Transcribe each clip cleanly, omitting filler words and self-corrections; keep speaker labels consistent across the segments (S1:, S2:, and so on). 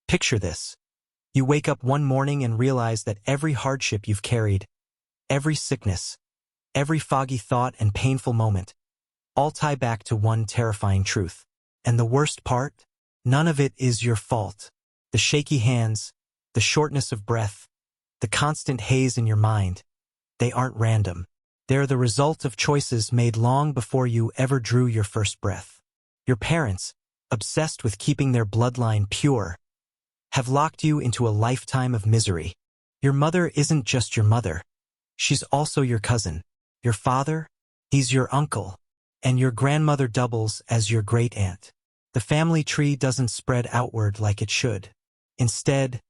S1: Picture this. You wake up one morning and realize that every hardship you've carried, every sickness, every foggy thought and painful moment, all tie back to one terrifying truth. And the worst part? None of it is your fault. The shaky hands, the shortness of breath, the constant haze in your mind, they aren't random. They're the result of choices made long before you ever drew your first breath. Your parents, obsessed with keeping their bloodline pure, have locked you into a lifetime of misery. Your mother isn't just your mother. She's also your cousin. Your father, he's your uncle. And your grandmother doubles as your great-aunt. The family tree doesn't spread outward like it should. Instead,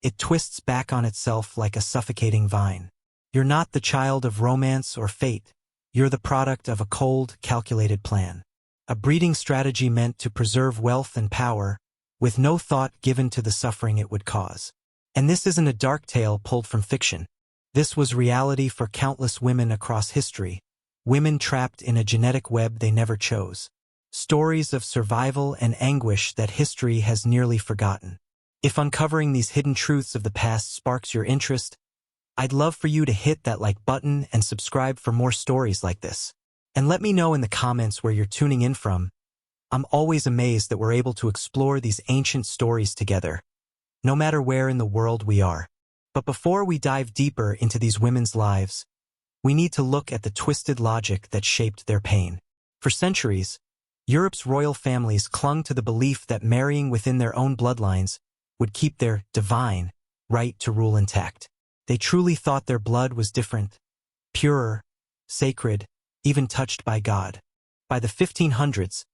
S1: it twists back on itself like a suffocating vine. You're not the child of romance or fate. You're the product of a cold, calculated plan. A breeding strategy meant to preserve wealth and power, with no thought given to the suffering it would cause. And this isn't a dark tale pulled from fiction. This was reality for countless women across history, women trapped in a genetic web they never chose. Stories of survival and anguish that history has nearly forgotten. If uncovering these hidden truths of the past sparks your interest, I'd love for you to hit that like button and subscribe for more stories like this. And let me know in the comments where you're tuning in from. I'm always amazed that we're able to explore these ancient stories together, no matter where in the world we are. But before we dive deeper into these women's lives, we need to look at the twisted logic that shaped their pain. For centuries, Europe's royal families clung to the belief that marrying within their own bloodlines would keep their divine right to rule intact. They truly thought their blood was different, purer, sacred, even touched by God. By the 1500s,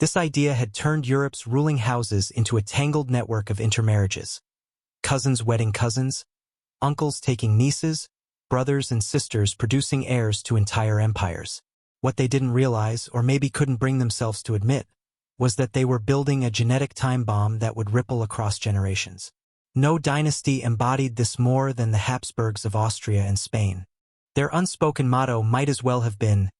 S1: this idea had turned Europe's ruling houses into a tangled network of intermarriages. Cousins wedding cousins, uncles taking nieces, brothers and sisters producing heirs to entire empires. What they didn't realize, or maybe couldn't bring themselves to admit, was that they were building a genetic time bomb that would ripple across generations. No dynasty embodied this more than the Habsburgs of Austria and Spain. Their unspoken motto might as well have been,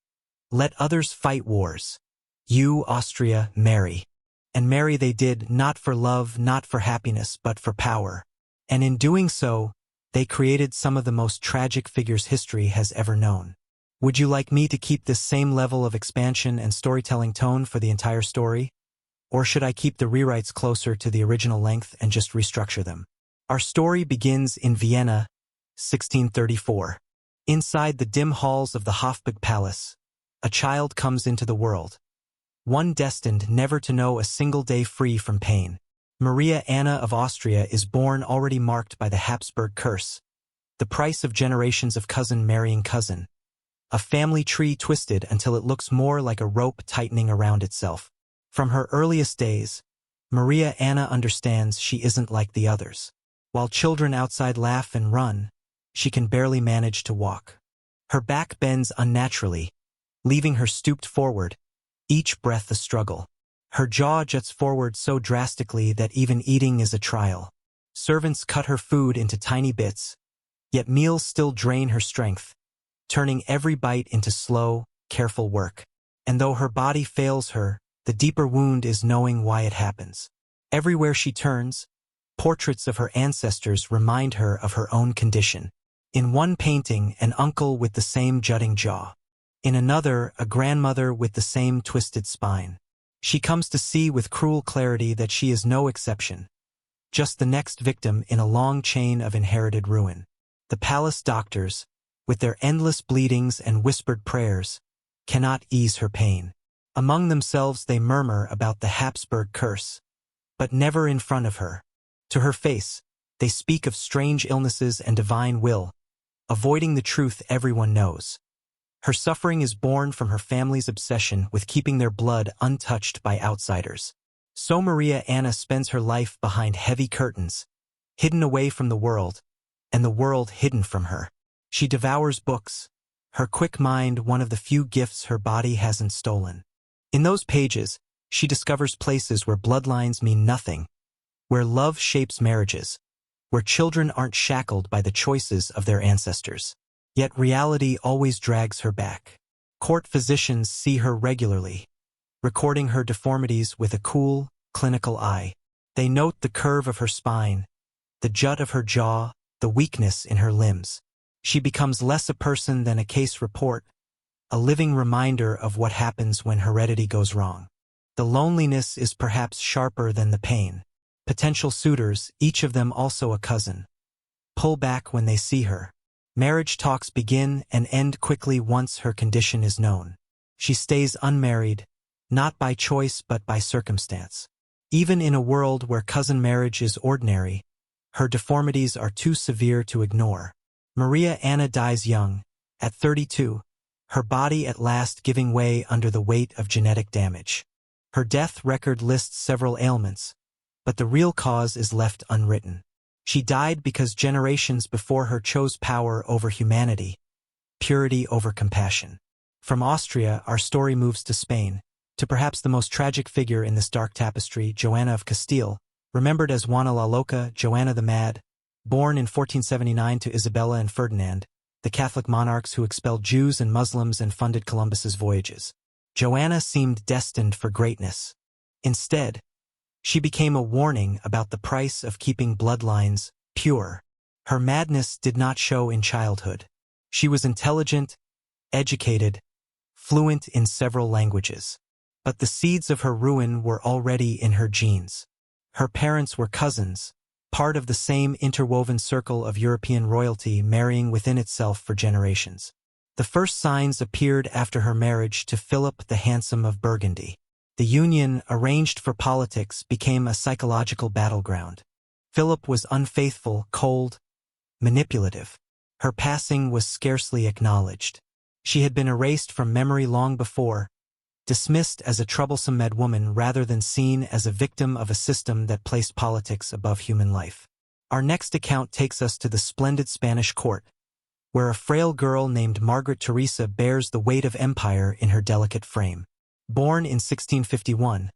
S1: "Let others fight wars. You, Austria, marry." And marry they did, not for love, not for happiness, but for power. And in doing so, they created some of the most tragic figures history has ever known. Would you like me to keep this same level of expansion and storytelling tone for the entire story? Or should I keep the rewrites closer to the original length and just restructure them? Our story begins in Vienna, 1634. Inside the dim halls of the Hofburg Palace, a child comes into the world. One destined never to know a single day free from pain. Maria Anna of Austria is born already marked by the Habsburg curse, the price of generations of cousin marrying cousin. A family tree twisted until it looks more like a rope tightening around itself. From her earliest days, Maria Anna understands she isn't like the others. While children outside laugh and run, she can barely manage to walk. Her back bends unnaturally, leaving her stooped forward, each breath a struggle. Her jaw juts forward so drastically that even eating is a trial. Servants cut her food into tiny bits, yet meals still drain her strength, turning every bite into slow, careful work. And though her body fails her, the deeper wound is knowing why it happens. Everywhere she turns, portraits of her ancestors remind her of her own condition. In one painting, an uncle with the same jutting jaw. In another, a grandmother with the same twisted spine. She comes to see with cruel clarity that she is no exception, just the next victim in a long chain of inherited ruin. The palace doctors, with their endless bleedings and whispered prayers, cannot ease her pain. Among themselves they murmur about the Habsburg curse, but never in front of her. To her face, they speak of strange illnesses and divine will, avoiding the truth everyone knows. Her suffering is born from her family's obsession with keeping their blood untouched by outsiders. So Maria Anna spends her life behind heavy curtains, hidden away from the world, and the world hidden from her. She devours books, her quick mind one of the few gifts her body hasn't stolen. In those pages, she discovers places where bloodlines mean nothing, where love shapes marriages, where children aren't shackled by the choices of their ancestors. Yet reality always drags her back. Court physicians see her regularly, recording her deformities with a cool, clinical eye. They note the curve of her spine, the jut of her jaw, the weakness in her limbs. She becomes less a person than a case report, a living reminder of what happens when heredity goes wrong. The loneliness is perhaps sharper than the pain. Potential suitors, each of them also a cousin, pull back when they see her. Marriage talks begin and end quickly once her condition is known. She stays unmarried, not by choice but by circumstance. Even in a world where cousin marriage is ordinary, her deformities are too severe to ignore. Maria Anna dies young, at 32, her body at last giving way under the weight of genetic damage. Her death record lists several ailments, but the real cause is left unwritten. She died because generations before her chose power over humanity, purity over compassion. From Austria, our story moves to Spain, to perhaps the most tragic figure in this dark tapestry, Joanna of Castile, remembered as Juana la Loca, Joanna the Mad, born in 1479 to Isabella and Ferdinand, the Catholic monarchs who expelled Jews and Muslims and funded Columbus's voyages. Joanna seemed destined for greatness. Instead, she became a warning about the price of keeping bloodlines pure. Her madness did not show in childhood. She was intelligent, educated, fluent in several languages. But the seeds of her ruin were already in her genes. Her parents were cousins, part of the same interwoven circle of European royalty marrying within itself for generations. The first signs appeared after her marriage to Philip the Handsome of Burgundy. The union, arranged for politics, became a psychological battleground. Philip was unfaithful, cold, manipulative. Her passing was scarcely acknowledged. She had been erased from memory long before, dismissed as a troublesome madwoman rather than seen as a victim of a system that placed politics above human life. Our next account takes us to the splendid Spanish court, where a frail girl named Margaret Teresa bears the weight of empire in her delicate frame. Born in 1651,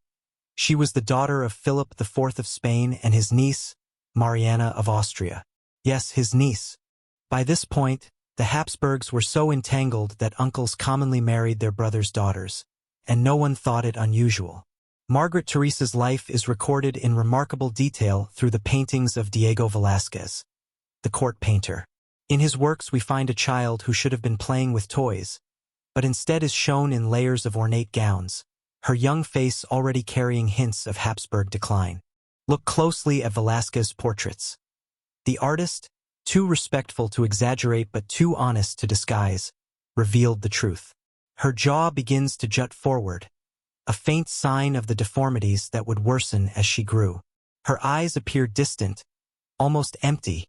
S1: she was the daughter of Philip IV of Spain and his niece, Mariana of Austria. Yes, his niece. By this point, the Habsburgs were so entangled that uncles commonly married their brothers' daughters, and no one thought it unusual. Margaret Teresa's life is recorded in remarkable detail through the paintings of Diego Velázquez, the court painter. In his works we find a child who should have been playing with toys, but instead is shown in layers of ornate gowns, her young face already carrying hints of Habsburg decline. Look closely at Velázquez's portraits. The artist, too respectful to exaggerate but too honest to disguise, revealed the truth. Her jaw begins to jut forward, a faint sign of the deformities that would worsen as she grew. Her eyes appear distant, almost empty,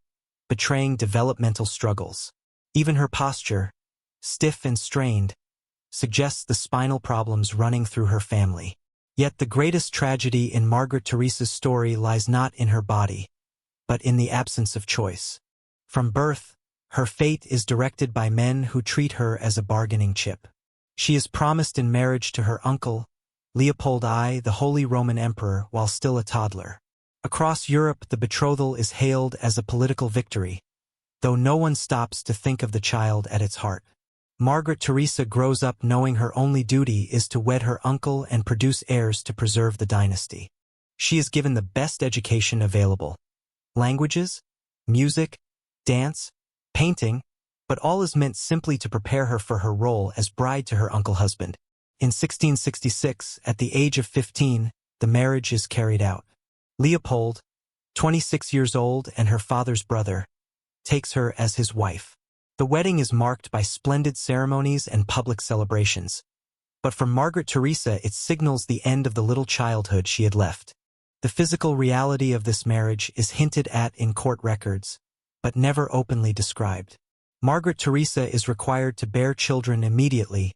S1: betraying developmental struggles. Even her posture, stiff and strained, suggests the spinal problems running through her family. Yet the greatest tragedy in Margaret Teresa's story lies not in her body, but in the absence of choice. From birth, her fate is directed by men who treat her as a bargaining chip. She is promised in marriage to her uncle, Leopold I, the Holy Roman Emperor, while still a toddler. Across Europe, the betrothal is hailed as a political victory, though no one stops to think of the child at its heart. Margaret Teresa grows up knowing her only duty is to wed her uncle and produce heirs to preserve the dynasty. She is given the best education available. Languages, music, dance, painting, but all is meant simply to prepare her for her role as bride to her uncle-husband. In 1666, at the age of 15, the marriage is carried out. Leopold, 26 years old and her father's brother, takes her as his wife. The wedding is marked by splendid ceremonies and public celebrations, but for Margaret Teresa it signals the end of the little childhood she had left. The physical reality of this marriage is hinted at in court records, but never openly described. Margaret Teresa is required to bear children immediately,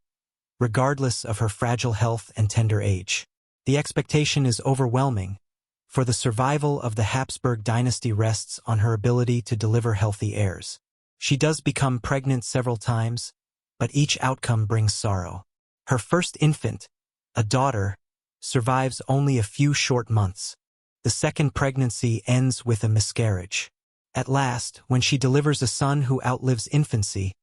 S1: regardless of her fragile health and tender age. The expectation is overwhelming, for the survival of the Habsburg dynasty rests on her ability to deliver healthy heirs. She does become pregnant several times, but each outcome brings sorrow. Her first infant, a daughter, survives only a few short months. The second pregnancy ends with a miscarriage. At last, when she delivers a son who outlives infancy,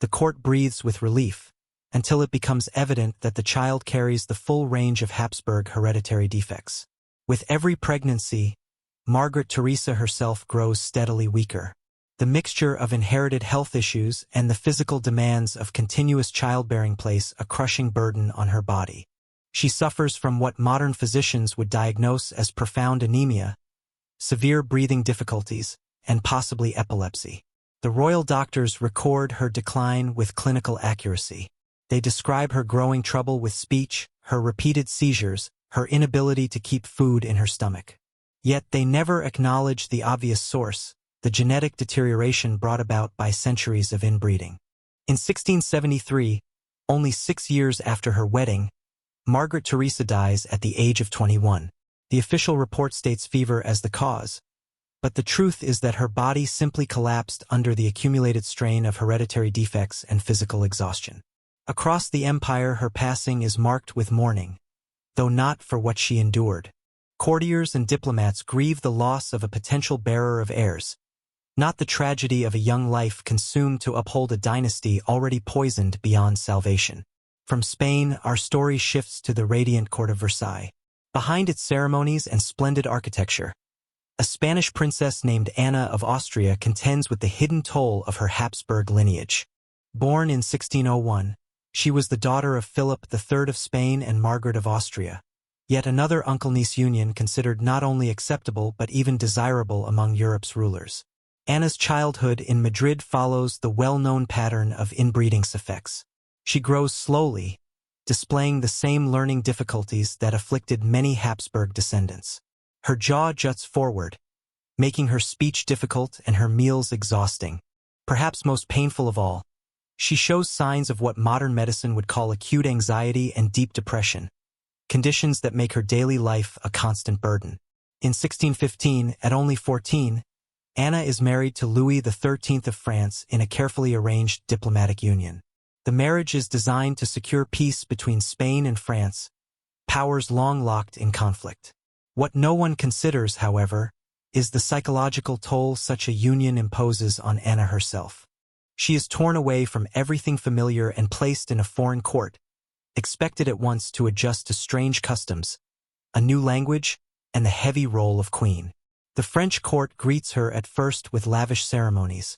S1: the court breathes with relief, until it becomes evident that the child carries the full range of Habsburg hereditary defects. With every pregnancy, Margaret Theresa herself grows steadily weaker. The mixture of inherited health issues and the physical demands of continuous childbearing place a crushing burden on her body. She suffers from what modern physicians would diagnose as profound anemia, severe breathing difficulties, and possibly epilepsy. The royal doctors record her decline with clinical accuracy. They describe her growing trouble with speech, her repeated seizures, her inability to keep food in her stomach. Yet they never acknowledge the obvious source, the genetic deterioration brought about by centuries of inbreeding. In 1673, only 6 years after her wedding, Margaret Theresa dies at the age of 21. The official report states fever as the cause, but the truth is that her body simply collapsed under the accumulated strain of hereditary defects and physical exhaustion. Across the empire, her passing is marked with mourning, though not for what she endured. Courtiers and diplomats grieve the loss of a potential bearer of heirs, not the tragedy of a young life consumed to uphold a dynasty already poisoned beyond salvation. From Spain, our story shifts to the radiant court of Versailles. Behind its ceremonies and splendid architecture, a Spanish princess named Anna of Austria contends with the hidden toll of her Habsburg lineage. Born in 1601, she was the daughter of Philip III of Spain and Margaret of Austria, yet another uncle-niece union considered not only acceptable but even desirable among Europe's rulers. Anna's childhood in Madrid follows the well-known pattern of inbreeding effects. She grows slowly, displaying the same learning difficulties that afflicted many Habsburg descendants. Her jaw juts forward, making her speech difficult and her meals exhausting. Perhaps most painful of all, she shows signs of what modern medicine would call acute anxiety and deep depression, conditions that make her daily life a constant burden. In 1615, at only 14, Anna is married to Louis XIII of France in a carefully arranged diplomatic union. The marriage is designed to secure peace between Spain and France, powers long locked in conflict. What no one considers, however, is the psychological toll such a union imposes on Anna herself. She is torn away from everything familiar and placed in a foreign court, expected at once to adjust to strange customs, a new language, and the heavy role of queen. The French court greets her at first with lavish ceremonies,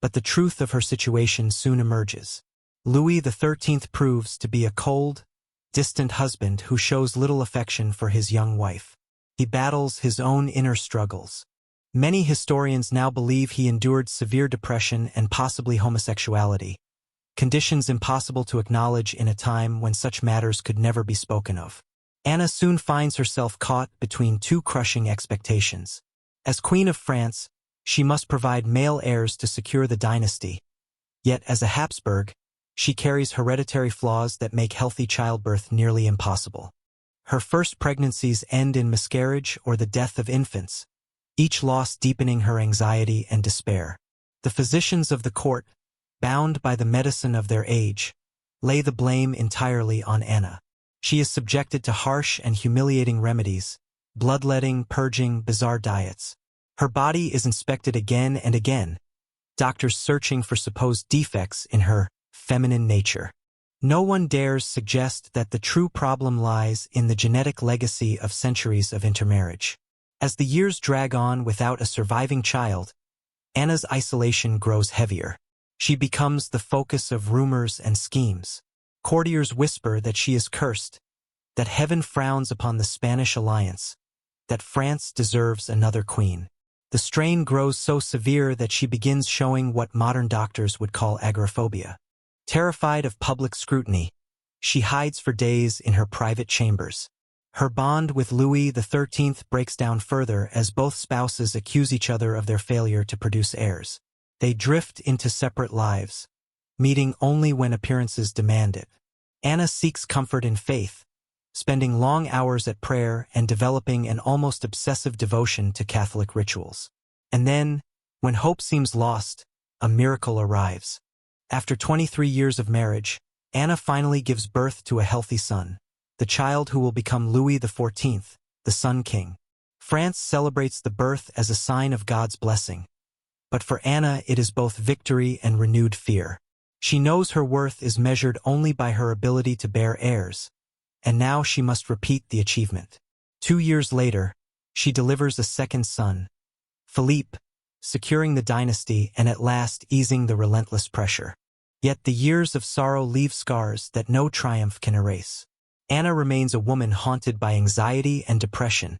S1: but the truth of her situation soon emerges. Louis XIII proves to be a cold, distant husband who shows little affection for his young wife. He battles his own inner struggles. Many historians now believe he endured severe depression and possibly homosexuality, conditions impossible to acknowledge in a time when such matters could never be spoken of. Anna soon finds herself caught between two crushing expectations. As Queen of France, she must provide male heirs to secure the dynasty. Yet as a Habsburg, she carries hereditary flaws that make healthy childbirth nearly impossible. Her first pregnancies end in miscarriage or the death of infants, each loss deepening her anxiety and despair. The physicians of the court, bound by the medicine of their age, lay the blame entirely on Anna. She is subjected to harsh and humiliating remedies, bloodletting, purging, bizarre diets. Her body is inspected again and again, doctors searching for supposed defects in her feminine nature. No one dares suggest that the true problem lies in the genetic legacy of centuries of intermarriage. As the years drag on without a surviving child, Anna's isolation grows heavier. She becomes the focus of rumors and schemes. Courtiers whisper that she is cursed, that heaven frowns upon the Spanish alliance, that France deserves another queen. The strain grows so severe that she begins showing what modern doctors would call agoraphobia. Terrified of public scrutiny, she hides for days in her private chambers. Her bond with Louis XIII breaks down further as both spouses accuse each other of their failure to produce heirs. They drift into separate lives, meeting only when appearances demand it. Anna seeks comfort in faith, spending long hours at prayer and developing an almost obsessive devotion to Catholic rituals. And then, when hope seems lost, a miracle arrives. After 23 years of marriage, Anna finally gives birth to a healthy son, the child who will become Louis XIV, the Sun King. France celebrates the birth as a sign of God's blessing. But for Anna, it is both victory and renewed fear. She knows her worth is measured only by her ability to bear heirs, and now she must repeat the achievement. 2 years later, she delivers a second son, Philippe, securing the dynasty and at last easing the relentless pressure. Yet the years of sorrow leave scars that no triumph can erase. Anna remains a woman haunted by anxiety and depression,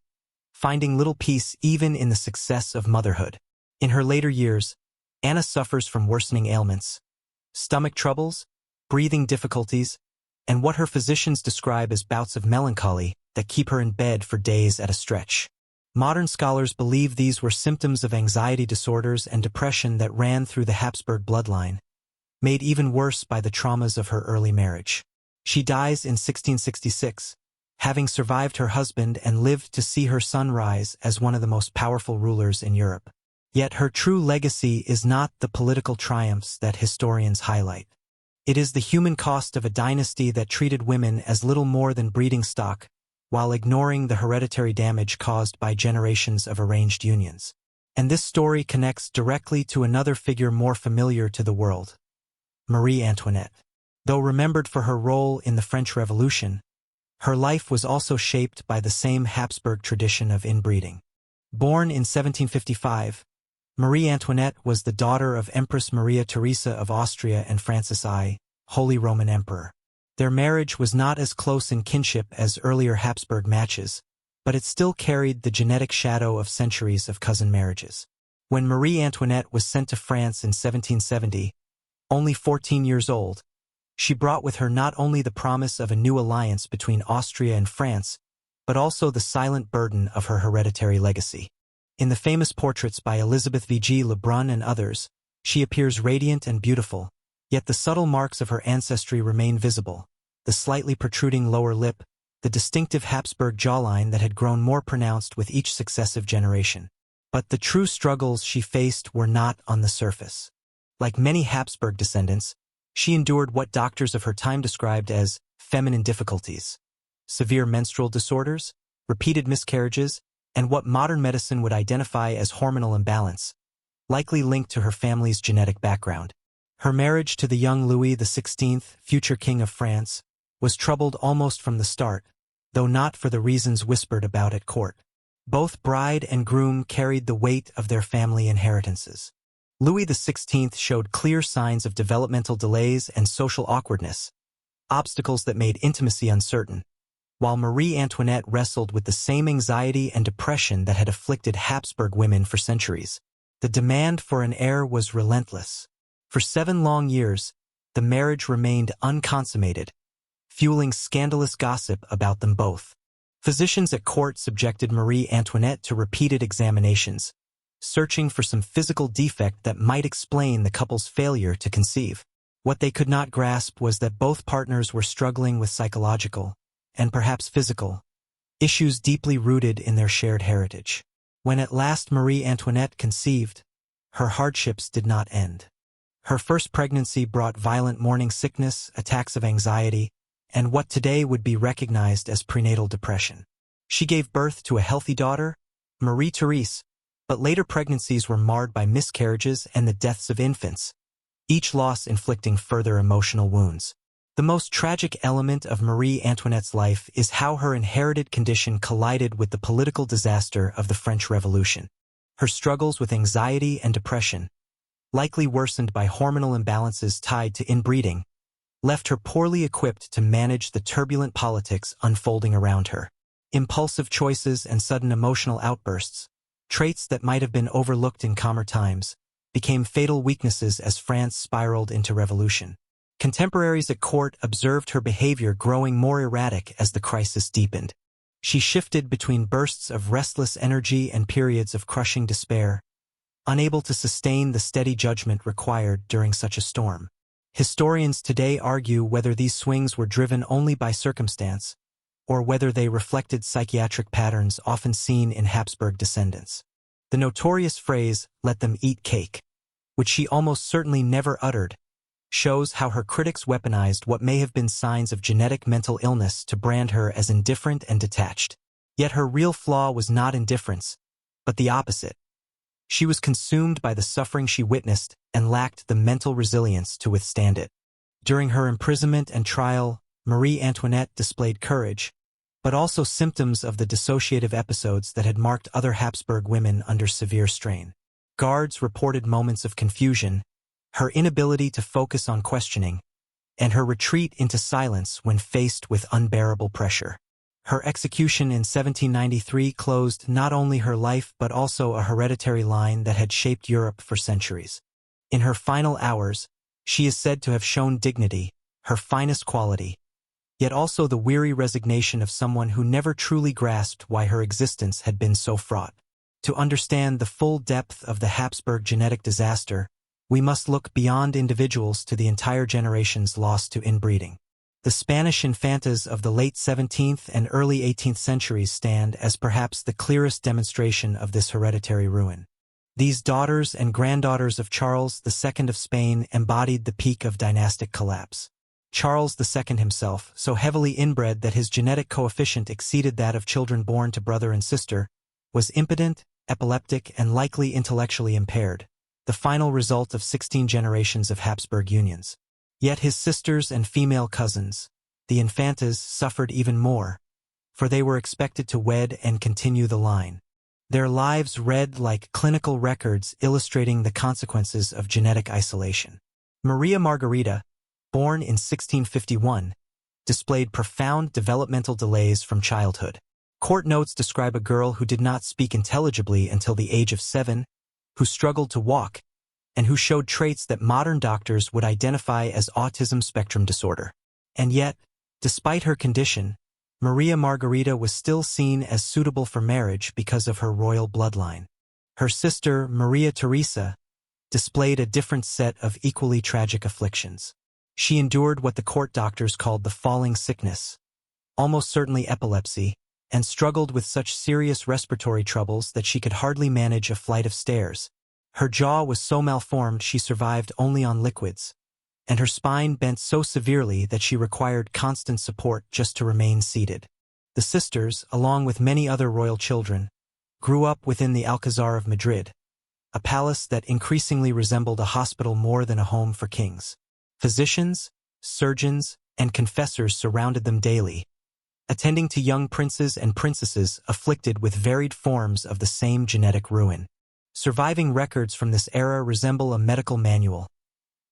S1: finding little peace even in the success of motherhood. In her later years, Anna suffers from worsening ailments, stomach troubles, breathing difficulties, and what her physicians describe as bouts of melancholy that keep her in bed for days at a stretch. Modern scholars believe these were symptoms of anxiety disorders and depression that ran through the Habsburg bloodline, made even worse by the traumas of her early marriage. She dies in 1666, having survived her husband and lived to see her son rise as one of the most powerful rulers in Europe. Yet her true legacy is not the political triumphs that historians highlight. It is the human cost of a dynasty that treated women as little more than breeding stock, while ignoring the hereditary damage caused by generations of arranged unions. And this story connects directly to another figure more familiar to the world, Marie Antoinette. Though remembered for her role in the French Revolution, her life was also shaped by the same Habsburg tradition of inbreeding. Born in 1755, Marie Antoinette was the daughter of Empress Maria Theresa of Austria and Francis I, Holy Roman Emperor. Their marriage was not as close in kinship as earlier Habsburg matches, but it still carried the genetic shadow of centuries of cousin marriages. When Marie Antoinette was sent to France in 1770, only 14 years old, she brought with her not only the promise of a new alliance between Austria and France, but also the silent burden of her hereditary legacy. In the famous portraits by Elizabeth Vigée Lebrun and others, she appears radiant and beautiful, yet the subtle marks of her ancestry remain visible: the slightly protruding lower lip, the distinctive Habsburg jawline that had grown more pronounced with each successive generation. But the true struggles she faced were not on the surface. Like many Habsburg descendants, she endured what doctors of her time described as feminine difficulties: severe menstrual disorders, repeated miscarriages, and what modern medicine would identify as hormonal imbalance, likely linked to her family's genetic background. Her marriage to the young Louis XVI, future King of France, was troubled almost from the start, though not for the reasons whispered about at court. Both bride and groom carried the weight of their family inheritances. Louis XVI showed clear signs of developmental delays and social awkwardness, obstacles that made intimacy uncertain, while Marie Antoinette wrestled with the same anxiety and depression that had afflicted Habsburg women for centuries. The demand for an heir was relentless. For 7 long years, the marriage remained unconsummated, fueling scandalous gossip about them both. Physicians at court subjected Marie Antoinette to repeated examinations, searching for some physical defect that might explain the couple's failure to conceive. What they could not grasp was that both partners were struggling with psychological, and perhaps physical, issues deeply rooted in their shared heritage. When at last Marie Antoinette conceived, her hardships did not end. Her first pregnancy brought violent morning sickness, attacks of anxiety, and what today would be recognized as prenatal depression. She gave birth to a healthy daughter, Marie-Therese, but later pregnancies were marred by miscarriages and the deaths of infants, each loss inflicting further emotional wounds. The most tragic element of Marie Antoinette's life is how her inherited condition collided with the political disaster of the French Revolution. Her struggles with anxiety and depression, likely worsened by hormonal imbalances tied to inbreeding, left her poorly equipped to manage the turbulent politics unfolding around her. Impulsive choices and sudden emotional outbursts, traits that might have been overlooked in calmer times, became fatal weaknesses as France spiraled into revolution. Contemporaries at court observed her behavior growing more erratic as the crisis deepened. She shifted between bursts of restless energy and periods of crushing despair, unable to sustain the steady judgment required during such a storm. Historians today argue whether these swings were driven only by circumstance, or whether they reflected psychiatric patterns often seen in Habsburg descendants. The notorious phrase, "let them eat cake," which she almost certainly never uttered, shows how her critics weaponized what may have been signs of genetic mental illness to brand her as indifferent and detached. Yet her real flaw was not indifference, but the opposite. She was consumed by the suffering she witnessed and lacked the mental resilience to withstand it. During her imprisonment and trial, Marie Antoinette displayed courage, but also symptoms of the dissociative episodes that had marked other Habsburg women under severe strain. Guards reported moments of confusion, her inability to focus on questioning, and her retreat into silence when faced with unbearable pressure. Her execution in 1793 closed not only her life but also a hereditary line that had shaped Europe for centuries. In her final hours, she is said to have shown dignity, her finest quality, yet also the weary resignation of someone who never truly grasped why her existence had been so fraught. To understand the full depth of the Habsburg genetic disaster, we must look beyond individuals to the entire generations lost to inbreeding. The Spanish infantas of the late 17th and early 18th centuries stand as perhaps the clearest demonstration of this hereditary ruin. These daughters and granddaughters of Charles II of Spain embodied the peak of dynastic collapse. Charles II himself, so heavily inbred that his genetic coefficient exceeded that of children born to brother and sister, was impotent, epileptic, and likely intellectually impaired, the final result of 16 generations of Habsburg unions. Yet his sisters and female cousins, the Infantas, suffered even more, for they were expected to wed and continue the line. Their lives read like clinical records illustrating the consequences of genetic isolation. Maria Margarita, born in 1651, displayed profound developmental delays from childhood. Court notes describe a girl who did not speak intelligibly until the age of 7, who struggled to walk, and who showed traits that modern doctors would identify as autism spectrum disorder. And yet, despite her condition, Maria Margarita was still seen as suitable for marriage because of her royal bloodline. Her sister, Maria Theresa, displayed a different set of equally tragic afflictions. She endured what the court doctors called the falling sickness, almost certainly epilepsy, and struggled with such serious respiratory troubles that she could hardly manage a flight of stairs. Her jaw was so malformed she survived only on liquids, and her spine bent so severely that she required constant support just to remain seated. The sisters, along with many other royal children, grew up within the Alcazar of Madrid, a palace that increasingly resembled a hospital more than a home for kings. Physicians, surgeons, and confessors surrounded them daily, attending to young princes and princesses afflicted with varied forms of the same genetic ruin. Surviving records from this era resemble a medical manual.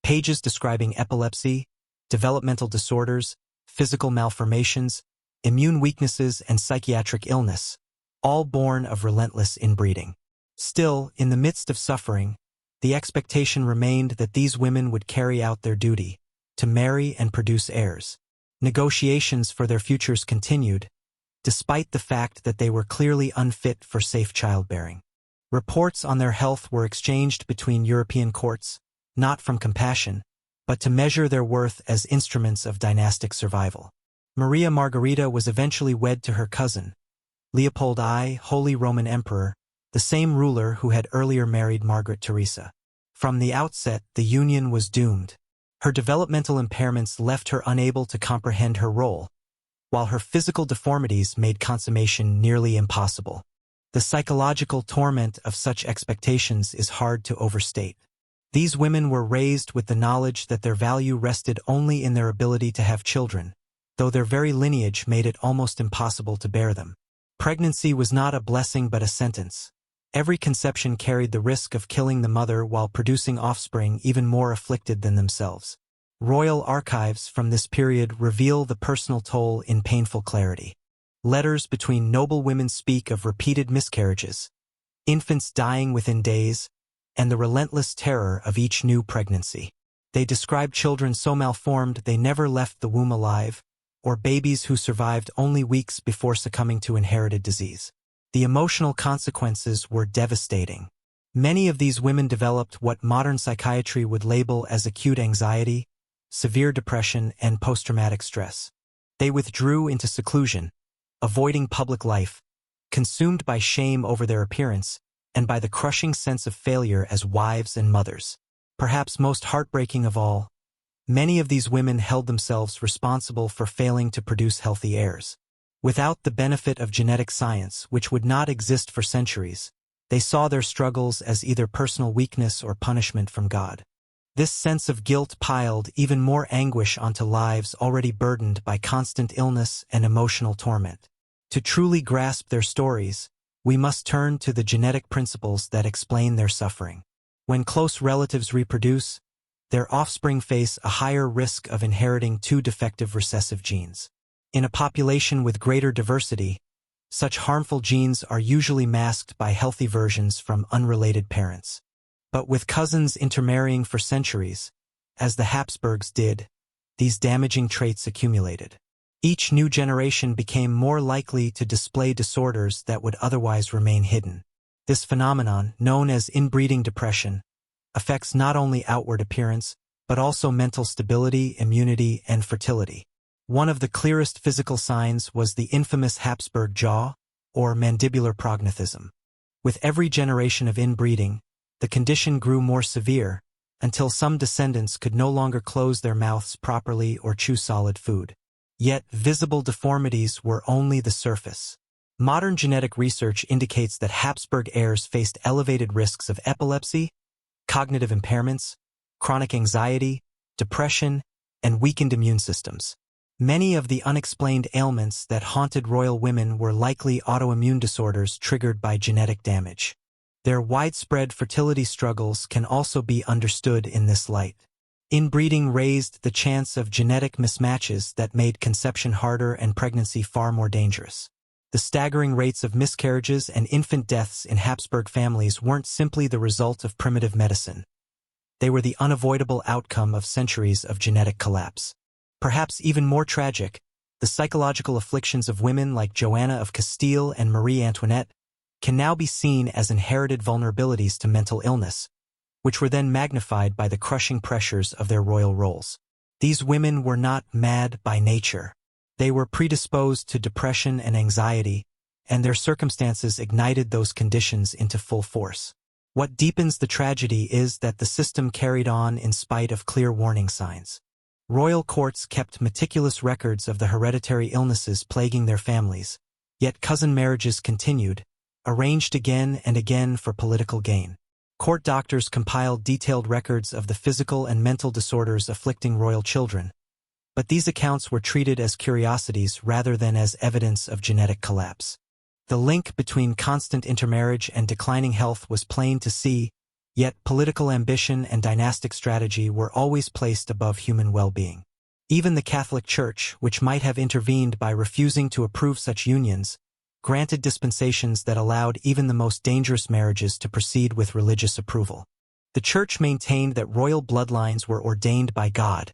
S1: Pages describing epilepsy, developmental disorders, physical malformations, immune weaknesses, and psychiatric illness, all born of relentless inbreeding. Still, in the midst of suffering, the expectation remained that these women would carry out their duty, to marry and produce heirs. Negotiations for their futures continued, despite the fact that they were clearly unfit for safe childbearing. Reports on their health were exchanged between European courts, not from compassion, but to measure their worth as instruments of dynastic survival. Maria Margarita was eventually wed to her cousin, Leopold I, Holy Roman Emperor, the same ruler who had earlier married Margaret Theresa. From the outset, the union was doomed. Her developmental impairments left her unable to comprehend her role, while her physical deformities made consummation nearly impossible. The psychological torment of such expectations is hard to overstate. These women were raised with the knowledge that their value rested only in their ability to have children, though their very lineage made it almost impossible to bear them. Pregnancy was not a blessing but a sentence. Every conception carried the risk of killing the mother while producing offspring even more afflicted than themselves. Royal archives from this period reveal the personal toll in painful clarity. Letters between noble women speak of repeated miscarriages, infants dying within days, and the relentless terror of each new pregnancy. They describe children so malformed they never left the womb alive, or babies who survived only weeks before succumbing to inherited disease. The emotional consequences were devastating. Many of these women developed what modern psychiatry would label as acute anxiety, severe depression, and post-traumatic stress. They withdrew into seclusion, avoiding public life, consumed by shame over their appearance, and by the crushing sense of failure as wives and mothers. Perhaps most heartbreaking of all, many of these women held themselves responsible for failing to produce healthy heirs. Without the benefit of genetic science, which would not exist for centuries, they saw their struggles as either personal weakness or punishment from God. This sense of guilt piled even more anguish onto lives already burdened by constant illness and emotional torment. To truly grasp their stories, we must turn to the genetic principles that explain their suffering. When close relatives reproduce, their offspring face a higher risk of inheriting two defective recessive genes. In a population with greater diversity, such harmful genes are usually masked by healthy versions from unrelated parents. But with cousins intermarrying for centuries, as the Habsburgs did, these damaging traits accumulated. Each new generation became more likely to display disorders that would otherwise remain hidden. This phenomenon, known as inbreeding depression, affects not only outward appearance, but also mental stability, immunity, and fertility. One of the clearest physical signs was the infamous Habsburg jaw, or mandibular prognathism. With every generation of inbreeding, the condition grew more severe, until some descendants could no longer close their mouths properly or chew solid food. Yet, visible deformities were only the surface. Modern genetic research indicates that Habsburg heirs faced elevated risks of epilepsy, cognitive impairments, chronic anxiety, depression, and weakened immune systems. Many of the unexplained ailments that haunted royal women were likely autoimmune disorders triggered by genetic damage. Their widespread fertility struggles can also be understood in this light. Inbreeding raised the chance of genetic mismatches that made conception harder and pregnancy far more dangerous. The staggering rates of miscarriages and infant deaths in Habsburg families weren't simply the result of primitive medicine. They were the unavoidable outcome of centuries of genetic collapse. Perhaps even more tragic, the psychological afflictions of women like Joanna of Castile and Marie Antoinette can now be seen as inherited vulnerabilities to mental illness, which were then magnified by the crushing pressures of their royal roles. These women were not mad by nature. They were predisposed to depression and anxiety, and their circumstances ignited those conditions into full force. What deepens the tragedy is that the system carried on in spite of clear warning signs. Royal courts kept meticulous records of the hereditary illnesses plaguing their families, yet cousin marriages continued, arranged again and again for political gain. Court doctors compiled detailed records of the physical and mental disorders afflicting royal children, but these accounts were treated as curiosities rather than as evidence of genetic collapse. The link between constant intermarriage and declining health was plain to see, yet political ambition and dynastic strategy were always placed above human well-being. Even the Catholic Church, which might have intervened by refusing to approve such unions, granted dispensations that allowed even the most dangerous marriages to proceed with religious approval. The Church maintained that royal bloodlines were ordained by God,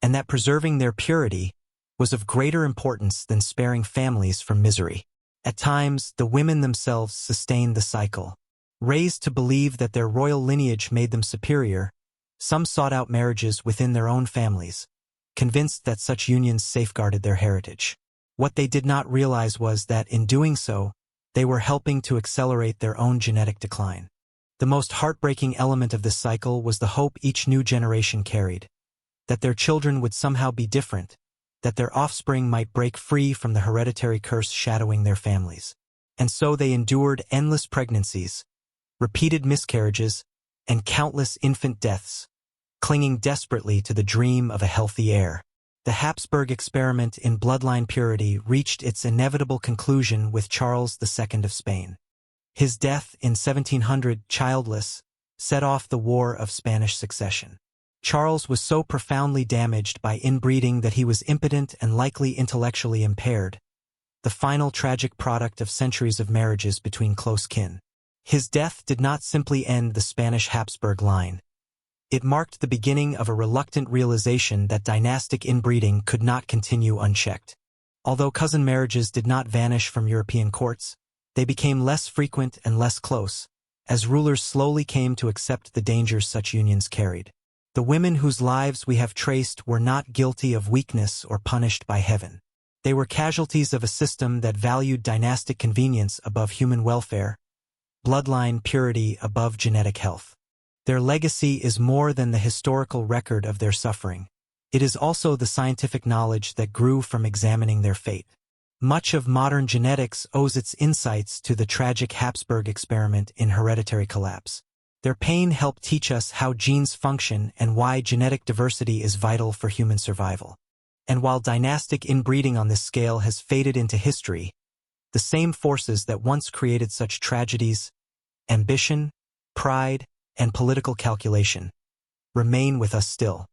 S1: and that preserving their purity was of greater importance than sparing families from misery. At times, the women themselves sustained the cycle. Raised to believe that their royal lineage made them superior, some sought out marriages within their own families, convinced that such unions safeguarded their heritage. What they did not realize was that, in doing so, they were helping to accelerate their own genetic decline. The most heartbreaking element of this cycle was the hope each new generation carried, that their children would somehow be different, that their offspring might break free from the hereditary curse shadowing their families. And so they endured endless pregnancies, repeated miscarriages, and countless infant deaths, clinging desperately to the dream of a healthy heir. The Habsburg experiment in bloodline purity reached its inevitable conclusion with Charles II of Spain. His death in 1700, childless, set off the War of Spanish Succession. Charles was so profoundly damaged by inbreeding that he was impotent and likely intellectually impaired, the final tragic product of centuries of marriages between close kin. His death did not simply end the Spanish Habsburg line. It marked the beginning of a reluctant realization that dynastic inbreeding could not continue unchecked. Although cousin marriages did not vanish from European courts, they became less frequent and less close, as rulers slowly came to accept the dangers such unions carried. The women whose lives we have traced were not guilty of weakness or punished by heaven. They were casualties of a system that valued dynastic convenience above human welfare, bloodline purity above genetic health. Their legacy is more than the historical record of their suffering. It is also the scientific knowledge that grew from examining their fate. Much of modern genetics owes its insights to the tragic Habsburg experiment in hereditary collapse. Their pain helped teach us how genes function and why genetic diversity is vital for human survival. And while dynastic inbreeding on this scale has faded into history, The same forces that once created such tragedies, ambition, pride, and political calculation, remain with us still.